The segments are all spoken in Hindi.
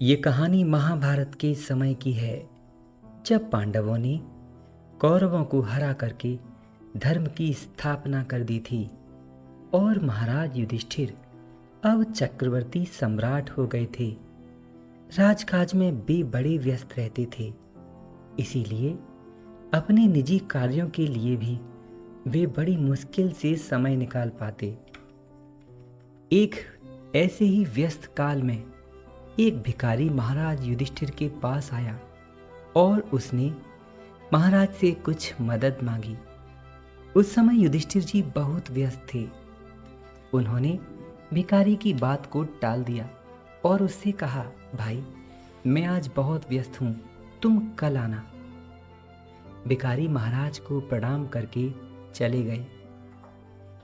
ये कहानी महाभारत के समय की है, जब पांडवों ने कौरवों को हरा करके धर्म की स्थापना कर दी थी और महाराज युधिष्ठिर अब चक्रवर्ती सम्राट हो गए थे। राजकाज में वे बड़े व्यस्त रहते थे, इसीलिए अपने निजी कार्यों के लिए भी वे बड़ी मुश्किल से समय निकाल पाते। एक ऐसे ही व्यस्त काल में एक भिखारी महाराज युधिष्ठिर के पास आया और उसने महाराज से कुछ मदद मांगी। उस समय युधिष्ठिर जी बहुत व्यस्त थे। उन्होंने भिखारी की बात को टाल दिया और उससे कहा, भाई मैं आज बहुत व्यस्त हूं, तुम कल आना। भिखारी महाराज को प्रणाम करके चले गए।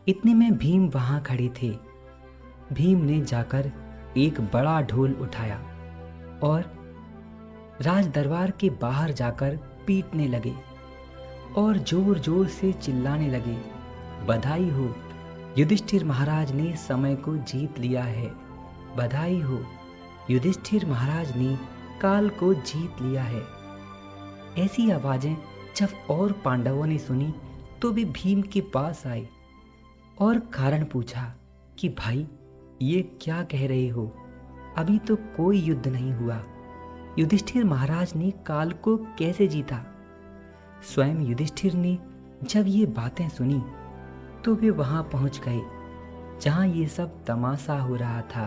इतने में भीम वहां खड़े थे। भीम ने जाकर एक बड़ा ढोल उठाया और राज दरबार के बाहर जाकर पीटने लगे और जोर जोर से चिल्लाने लगे, बधाई हो, युधिष्ठिर महाराज ने समय को जीत लिया है। बधाई हो, युधिष्ठिर महाराज ने काल को जीत लिया है। ऐसी आवाजें जब और पांडवों ने सुनी तो वे भीम के पास आए और कारण पूछा कि भाई ये क्या कह रहे हो, अभी तो कोई युद्ध नहीं हुआ, युधिष्ठिर महाराज ने काल को कैसे जीता। स्वयं युधिष्ठिर ने जब ये बातें सुनी तो वे वहां पहुंच गए जहां ये सब तमाशा हो रहा था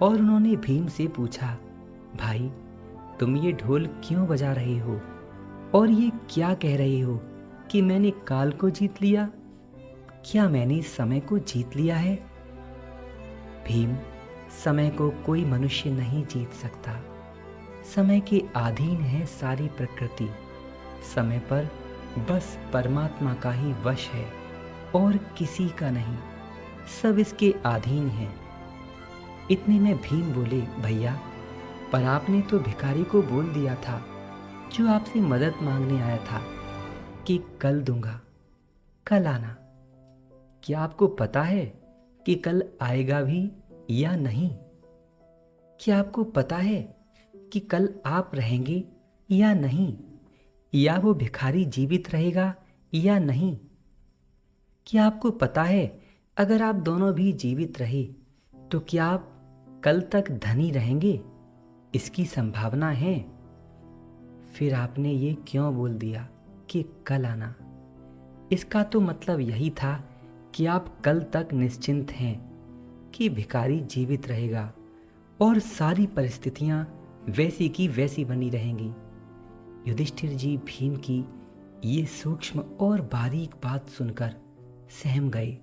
और उन्होंने भीम से पूछा, भाई तुम ये ढोल क्यों बजा रहे हो और ये क्या कह रहे हो कि मैंने काल को जीत लिया? क्या मैंने समय को जीत लिया है? भीम, समय को कोई मनुष्य नहीं जीत सकता। समय के अधीन है सारी प्रकृति। समय पर बस परमात्मा का ही वश है और किसी का नहीं, सब इसके अधीन है। इतने में भीम बोले, भैया पर आपने तो भिखारी को बोल दिया था जो आपसे मदद मांगने आया था कि कल दूंगा, कल आना। क्या आपको पता है कि कल आएगा भी या नहीं? क्या आपको पता है कि कल आप रहेंगे या नहीं, या वो भिखारी जीवित रहेगा या नहीं? क्या आपको पता है अगर आप दोनों भी जीवित रहे तो क्या आप कल तक धनी रहेंगे? इसकी संभावना है। फिर आपने ये क्यों बोल दिया कि कल आना? इसका तो मतलब यही था कि आप कल तक निश्चिंत हैं कि भिखारी जीवित रहेगा और सारी परिस्थितियां वैसी की वैसी बनी रहेंगी। युधिष्ठिर जी भीम की ये सूक्ष्म और बारीक बात सुनकर सहम गए।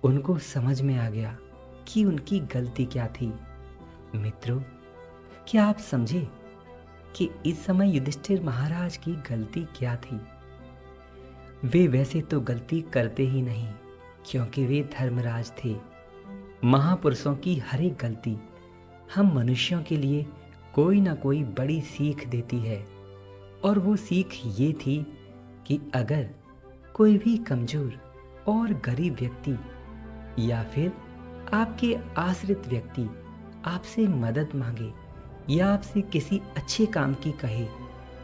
उनको समझ में आ गया कि उनकी गलती क्या थी। मित्रों, क्या आप समझे कि इस समय युधिष्ठिर महाराज की गलती क्या थी? वे वैसे तो गलती करते ही नहीं, क्योंकि वे धर्मराज थे। महापुरुषों की हर एक गलती हम मनुष्यों के लिए कोई ना कोई बड़ी सीख देती है, और वो सीख ये थी कि अगर कोई भी कमजोर और गरीब व्यक्ति या फिर आपके आश्रित व्यक्ति आपसे मदद मांगे या आपसे किसी अच्छे काम की कहे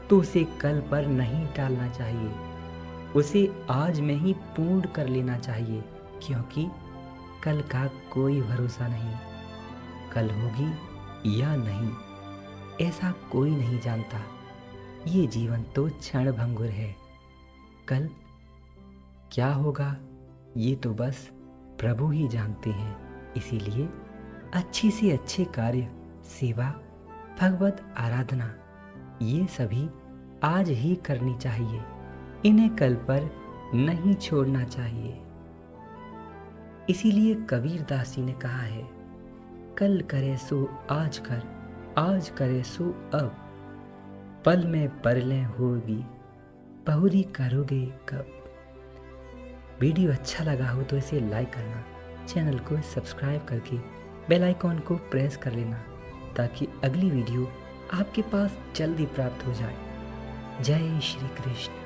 तो उसे कल पर नहीं टालना चाहिए, उसे आज में ही पूर्ण कर लेना चाहिए, क्योंकि कल का कोई भरोसा नहीं। कल होगी या नहीं ऐसा कोई नहीं जानता। ये जीवन तो क्षण भंगुर है। कल क्या होगा ये तो बस प्रभु ही जानते हैं। इसीलिए अच्छी से अच्छे कार्य, सेवा, भगवत आराधना ये सभी आज ही करनी चाहिए। इन्हें कल पर नहीं छोड़ना चाहिए। इसीलिए कबीरदास जी ने कहा है, कल करे सो आज कर, आज करे सो अब, पल में परलें होगी, बहुरी करोगे कब। वीडियो अच्छा लगा हो तो इसे लाइक करना, चैनल को सब्सक्राइब करके बेल आइकॉन को प्रेस कर लेना, ताकि अगली वीडियो आपके पास जल्दी प्राप्त हो जाए। जय श्री कृष्ण।